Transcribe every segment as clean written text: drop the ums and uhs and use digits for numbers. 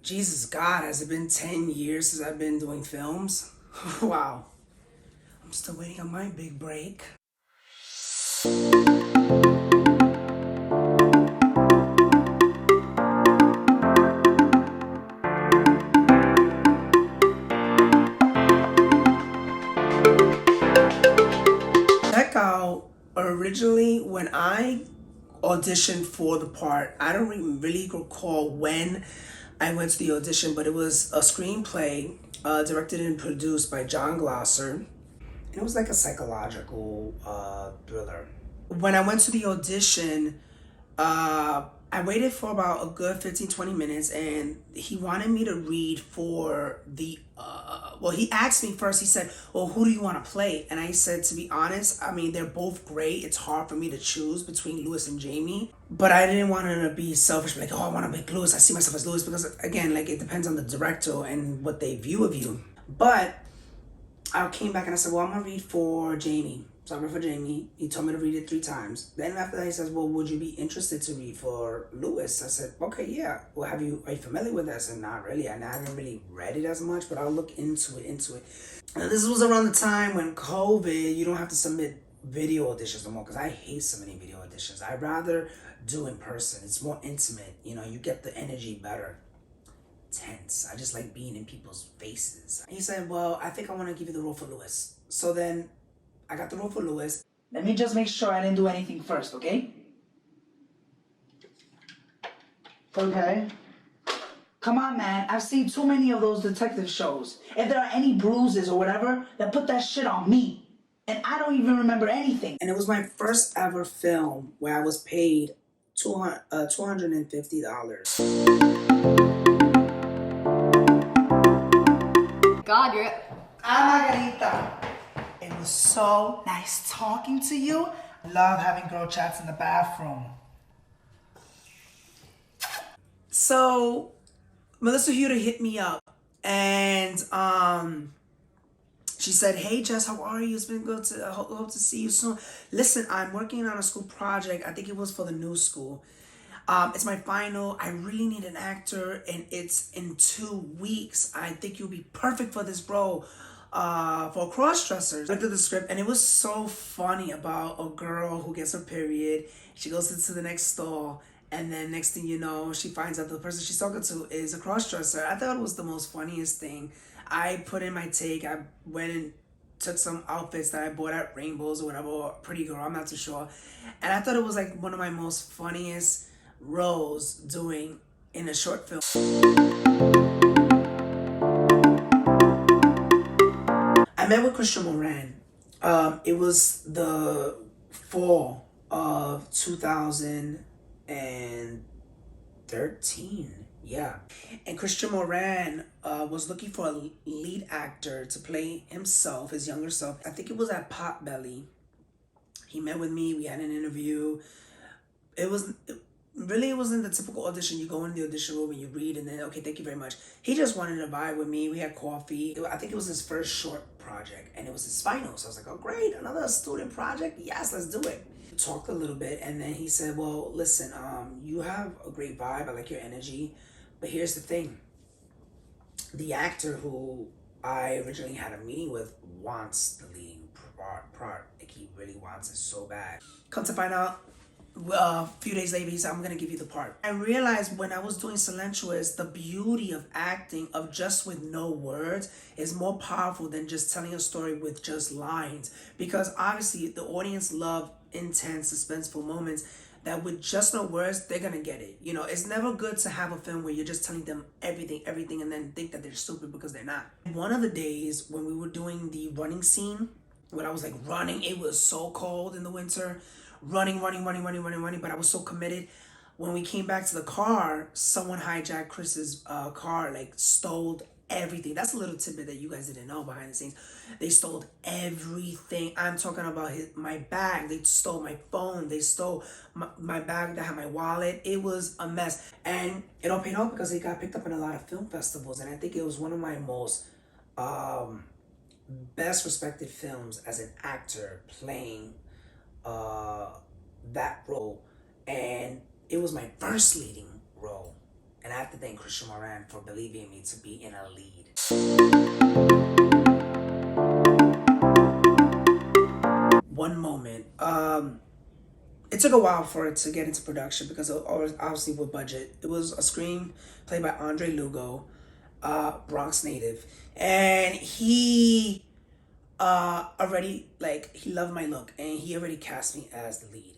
Jesus God, has it been 10 years since I've been doing films? Wow. I'm still waiting on my big break. Check out, originally when I auditioned for the part, I don't really recall when I went to the audition, but it was a screenplay directed and produced by John Glosser. And it was like a psychological thriller. When I went to the audition, I waited for about a good 15-20 minutes, and he wanted me to read for the well, he asked me first. He said, well, who do you want to play? And I said, to be honest, I mean, they're both great. It's hard for me to choose between Lewis and Jamie, but I didn't want to be selfish, like, oh, I want to make Lewis. I see myself as Lewis, because again, like, it depends on the director and what they view of you. But I came back and I said, well, I'm gonna read for Jamie. So I read for Jamie. He told me to read it 3 times. Then after that, he says, well, would you be interested to read for Lewis? I said, okay, yeah. Well, are you familiar with that? I said, not really. I haven't really read it as much, but I'll look into it. And this was around the time when COVID, you don't have to submit video auditions no more, because I hate submitting video auditions. I'd rather do in person. It's more intimate. You know, you get the energy better. Tense. I just like being in people's faces. He said, well, I think I want to give you the role for Lewis. So then I got the role for Lewis. Let me just make sure I didn't do anything first, okay? Okay. Come on, man. I've seen too many of those detective shows. If there are any bruises or whatever, then put that shit on me. And I don't even remember anything. And it was my first ever film where I was paid $250. God, you're... Margarita. It was so nice talking to you. I love having girl chats in the bathroom. So, Melissa Huda hit me up, and she said, hey Jess, how are you? It's been good to hope to see you soon. Listen, I'm working on a school project. I think it was for the new school. It's my final. I really need an actor, and it's in 2 weeks. I think you'll be perfect for this role. For cross-dressers. I looked at the script, and it was so funny about a girl who gets her period. She goes into the next stall, and then next thing you know, she finds out the person she's talking to is a cross-dresser. I thought it was the most funniest thing. I put in my take. I went and took some outfits that I bought at Rainbows or whatever, or Pretty Girl, I'm not too sure. And I thought it was like one of my most funniest roles doing in a short film. I met with Christian Moran. It was the fall of 2013. Yeah. And Christian Moran was looking for a lead actor to play himself, his younger self. I think it was at Potbelly. He met with me. We had an interview. It wasn't the typical audition. You go in the audition room and you read, and then, okay, thank you very much. He just wanted to vibe with me. We had coffee. I think it was his first short project, and it was his final. So I was like, oh, great, another student project? Yes, let's do it. We talked a little bit, and then he said, well, listen, you have a great vibe. I like your energy. But here's the thing. The actor who I originally had a meeting with wants the leading part. Like, he really wants it so bad. Come to find out, a few days later, he said, I'm going to give you the part. I realized when I was doing Silentuous, the beauty of acting of just with no words is more powerful than just telling a story with just lines. Because obviously the audience love intense, suspenseful moments that with just no words, they're going to get it. You know, it's never good to have a film where you're just telling them everything, and then think that they're stupid because they're not. One of the days when we were doing the running scene, when I was like running, it was so cold in the winter. Running, but I was so committed. When we came back to the car, someone hijacked Chris's car, like stole everything. That's a little tidbit that you guys didn't know behind the scenes. They stole everything. I'm talking about my bag. They stole my phone. They stole my bag that had my wallet. It was a mess. And it all paid off because it got picked up in a lot of film festivals. And I think it was one of my most best respected films as an actor playing that role, and it was my first leading role, And I have to thank Christian Moran for believing me to be in a lead. One moment. It took a while for it to get into production because of, obviously with budget. It was a screenplay by Andre Lugo, Bronx native, and he already, like, he loved my look and he already cast me as the lead.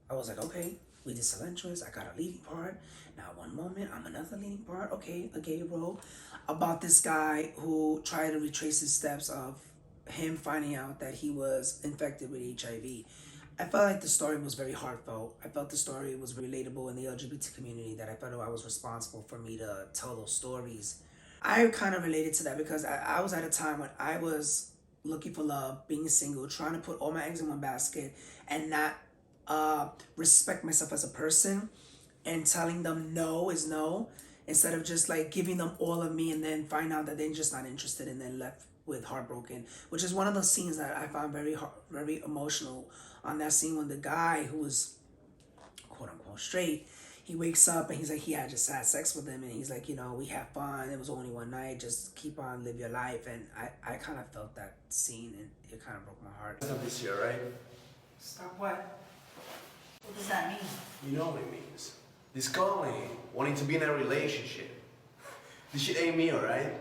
I was like, okay, we did Silentress, I got a leading part. Now one moment, I'm another leading part. Okay, a gay role about this guy who tried to retrace his steps of him finding out that he was infected with HIV. I felt like the story was very heartfelt. I felt the story was relatable in the LGBT community, that I felt I was responsible for me to tell those stories. I kind of related to that because I was at a time when I was looking for love, being single, trying to put all my eggs in one basket and not respect myself as a person, and telling them no is no, instead of just like giving them all of me and then find out that they're just not interested and then left with heartbroken, which is one of those scenes that I found very emotional. On that scene when the guy who was quote unquote straight, he wakes up and he's like, he had just had sex with him and he's like, we had fun, it was only one night, just keep on, live your life. And I kind of felt that scene and it kind of broke my heart. Stop this year, right? Stop what? What does that mean? You know what it means. Discovering, wanting to be in a relationship. This shit ain't me, alright?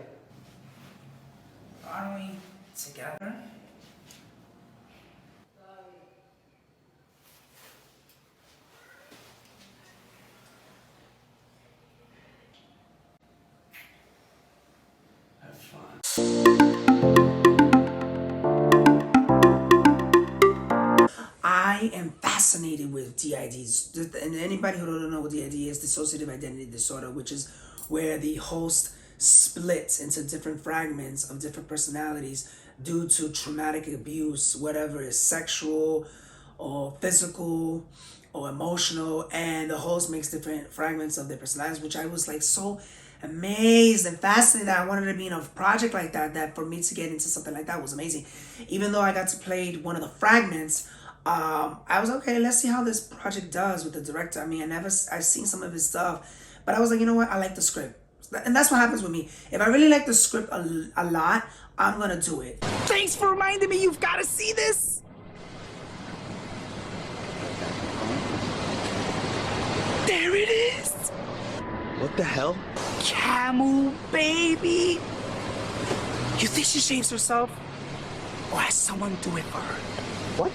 Aren't we together? Have fun. I am fascinated with DIDs. And anybody who don't know what DID is, dissociative identity disorder, which is where the host splits into different fragments of different personalities due to traumatic abuse, whatever is sexual or physical or emotional, and the host makes different fragments of their personalities, which I was like so amazed and fascinated that I wanted to be in a project like that for me to get into something like that was amazing. Even though I got to play one of the fragments, I was okay, let's see how this project does with the director. I mean, I've seen some of his stuff, but I was like, you know what, I like the script. And that's what happens with me. If I really like the script a lot, I'm gonna do it. Thanks for reminding me, you've got to see this. There it is. What the hell? Camel, baby. You think she shaves herself? Or has someone do it for her? What?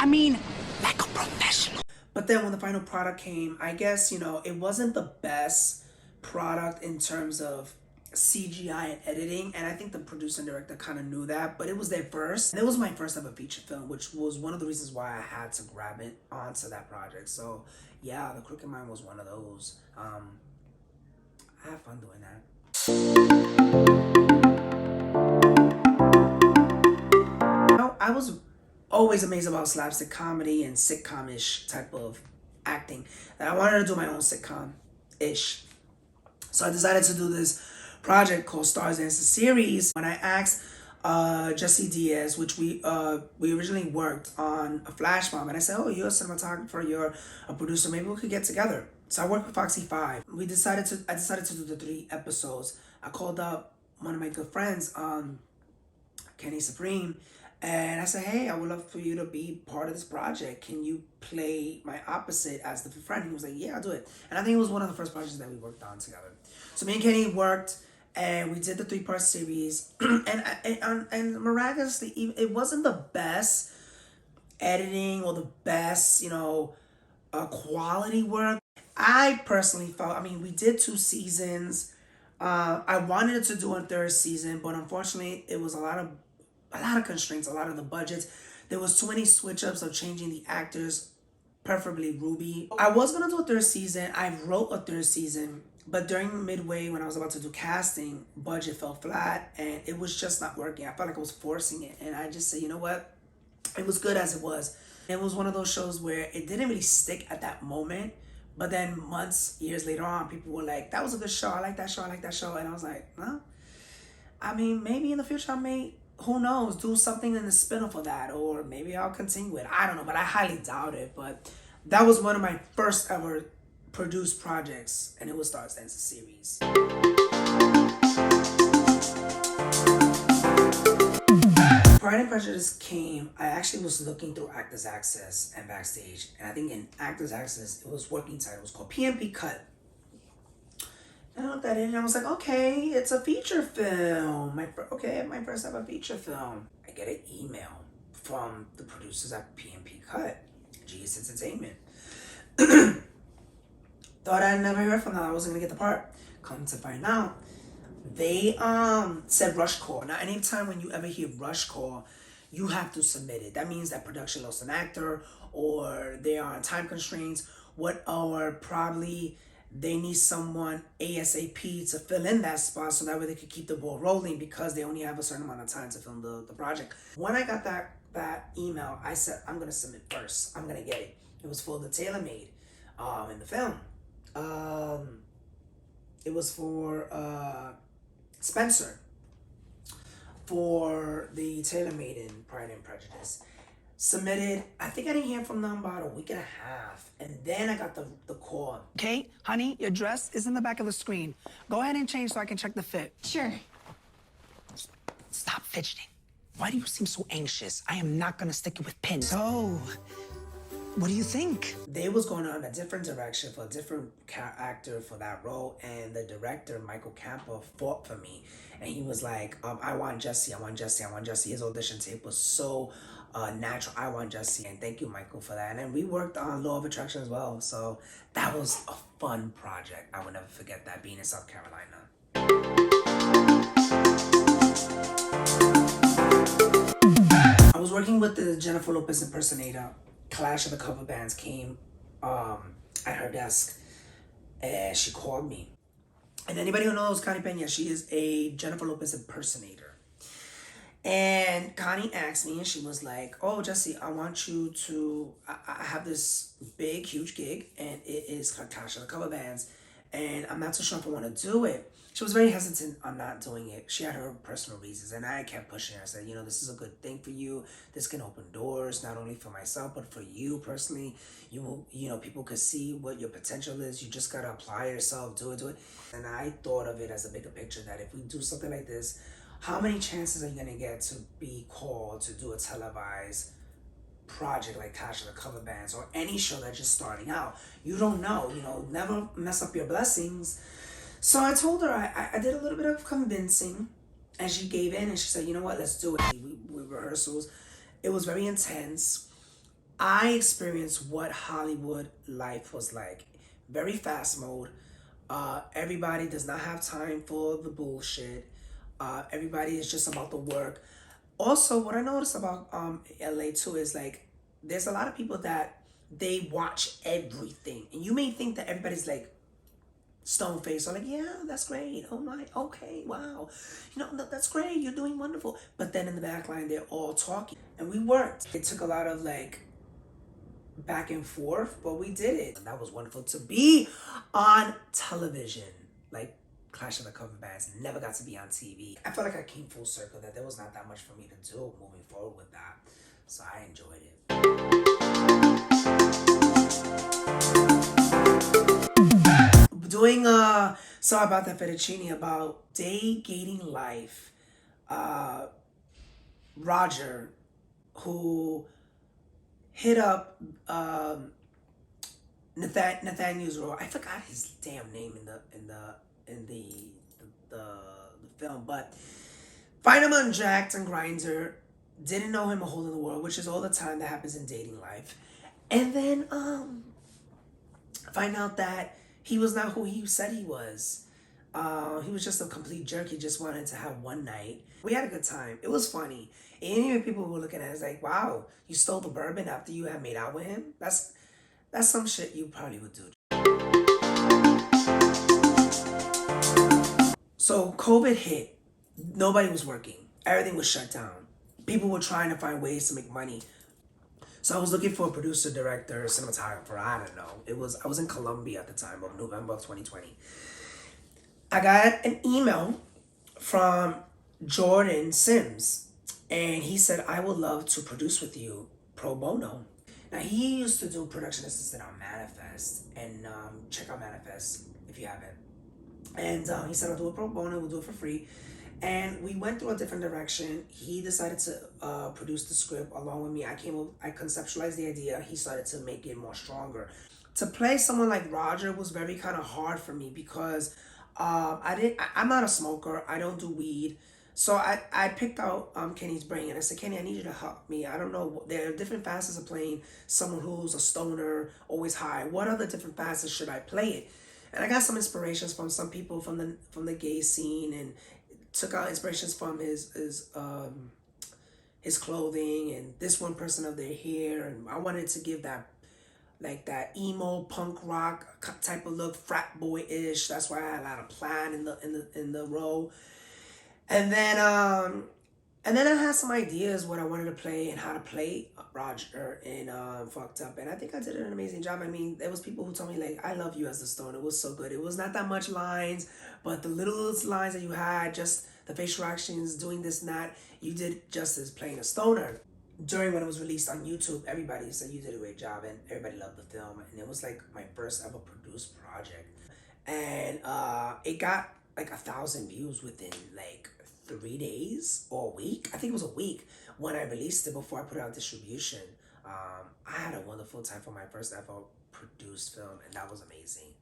I mean, like a professional. But then when the final product came, I guess, it wasn't the best product in terms of CGI and editing. And I think the producer and director kind of knew that, but it was their first. And it was my first ever feature film, which was one of the reasons why I had to grab it onto that project. So yeah, The Crooked Mind was one of those. I had fun doing that. I was always amazed about slapstick comedy and sitcom-ish type of acting, and I wanted to do my own sitcom-ish. So I decided to do this project called Stars Dance the Series. When I asked Jesse Diaz, which we originally worked on a flash mob, and I said, oh, you're a cinematographer, you're a producer, maybe we could get together. So I worked with Foxy 5. I decided to do the 3 episodes. I called up one of my good friends, Kenny Supreme, and I said, hey, I would love for you to be part of this project. Can you play my opposite as the friend? He was like, yeah, I'll do it. And I think it was one of the first projects that we worked on together. So me and Kenny worked, and we did the 3-part series. and miraculously, it wasn't the best editing or the best, quality work. I personally felt, we did 2 seasons. I wanted to do a 3rd season, but unfortunately, it was a lot of constraints, a lot of the budgets. There was too many switch-ups of changing the actors, preferably Ruby. I was going to do a 3rd season. I wrote a 3rd season, but during midway when I was about to do casting, budget fell flat, and it was just not working. I felt like I was forcing it, and I just said, you know what? It was good as it was. It was one of those shows where it didn't really stick at that moment, but then years later on, people were like, that was a good show. I like that show. And I was like, huh? Maybe in the future I may, who knows, do something in the spin-off of that, or maybe I'll continue it. I don't know, but I highly doubt it. But that was one of my first ever produce projects, and it would start as a series. Pride and Prejudice came, I actually was looking through Actors Access and Backstage, and I think in Actors Access, it was working title, it was called PMP Cut. And I looked at it and I was like, okay, it's a feature film. My first ever feature film. I get an email from the producers at PMP Cut, GS Entertainment. Thought I'd never heard from them. I wasn't gonna get the part. Come to find out, they said rush call. Now, anytime when you ever hear rush call, you have to submit it. That means that production lost an actor, or they are on time constraints, or probably they need someone ASAP to fill in that spot so that way they could keep the ball rolling because they only have a certain amount of time to film the project. When I got that email, I said, I'm gonna submit first. I'm gonna get it. It was for the Tailor Made in the film. It was for Spencer for the Tailor Made in Pride and Prejudice. Submitted. I think I didn't hear from them about a week and a half. And then I got the call. Okay, honey, your dress is in the back of the screen. Go ahead and change so I can check the fit. Sure. Stop fidgeting. Why do you seem so anxious? I am not gonna stick it with pins. So, what do you think? They was going on a different direction for a different actor for that role, and the director, Michael Camper, fought for me. And he was like, I want Jesse, I want Jesse, I want Jesse. His audition tape was so natural. I want Jesse, and thank you, Michael, for that. And then we worked on Law of Attraction as well, so that was a fun project. I will never forget that, being in South Carolina. I was working with the Jennifer Lopez impersonator. Clash of the Cover Bands came at her desk, and she called me. And anybody who knows Connie Pena, she is a Jennifer Lopez impersonator. And Connie asked me, and she was like, oh, Jesse, I want you to, I have this big, huge gig, and it is Clash of the Cover Bands, and I'm not too sure if I want to do it. She was very hesitant on not doing it. She had her personal reasons, and I kept pushing her. I said, this is a good thing for you. This can open doors, not only for myself, but for you personally. People could see what your potential is. You just got to apply yourself, do it. And I thought of it as a bigger picture, that if we do something like this, how many chances are you going to get to be called to do a televised project like Clash of the Cover Bands or any show that's just starting out? You don't know, never mess up your blessings. So I told her, I did a little bit of convincing, and she gave in, and she said, you know what, let's do it. We rehearsals. It was very intense. I experienced what Hollywood life was like. Very fast mode. Everybody does not have time for the bullshit. Everybody is just about the work. Also, what I noticed about LA too is like, there's a lot of people that they watch everything. And you may think that everybody's like, stone face, or like, yeah, that's great, oh my, okay, wow, that's great, you're doing wonderful. But then in the back line, they're all talking, and we worked. It took a lot of like back and forth, but we did it. And that was wonderful to be on television. Like Clash of the Cover Bands never got to be on TV. I felt like I came full circle, that there was not that much for me to do moving forward with that, so I enjoyed it. Doing Sorry About That Fettuccine, about day-gating life. Roger, who hit up Nathaniel's role. I forgot his damn name in the film, but find him on Jacked and Grindr. Didn't know him a hole in the world, which is all the time that happens in dating life. And then find out that he was not who he said he was. He was just a complete jerk. He just wanted to have one night. We had a good time. It was funny. And even people were looking at it as like, wow, you stole the bourbon after you had made out with him? That's some shit you probably would do. So COVID hit. Nobody was working. Everything was shut down. People were trying to find ways to make money. So I was looking for a producer, director, cinematographer, I don't know. I was in Colombia at the time of November of 2020. I got an email from Jordan Sims, and he said, I would love to produce with you pro bono. Now he used to do production assistant on Manifest, and check out Manifest if you haven't. And he said, I'll do it pro bono, we'll do it for free. And we went through a different direction. He decided to produce the script along with me. I conceptualized the idea. He started to make it more stronger. To play someone like Roger was very kind of hard for me because I'm not a smoker. I don't do weed. So I picked out Kenny's brain and I said, Kenny, I need you to help me. I don't know. There are different facets of playing someone who's a stoner, always high. What other different facets should I play it? And I got some inspirations from some people from the gay scene, and took out inspirations from his clothing and this one person of their hair, and I wanted to give that like that emo punk rock type of look, frat boy ish. That's why I had a lot of plaid in the role, and then I had some ideas what I wanted to play and how to play Roger and Fucked Up. And I think I did an amazing job. I mean, there was people who told me, like, I love you as the stone. It was so good. It was not that much lines, but the little lines that you had, just the facial actions, doing this and that, you did justice playing a stoner. During when it was released on YouTube, everybody said you did a great job and everybody loved the film. And it was like my first ever produced project. And it got like 1,000 views within like 3 days or a week. I think it was a week when I released it before I put it out distribution. I had a wonderful time for my first ever produced film, and that was amazing.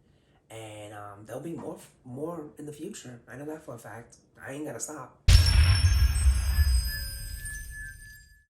And there'll be more in the future. I know that for a fact. I ain't gonna stop.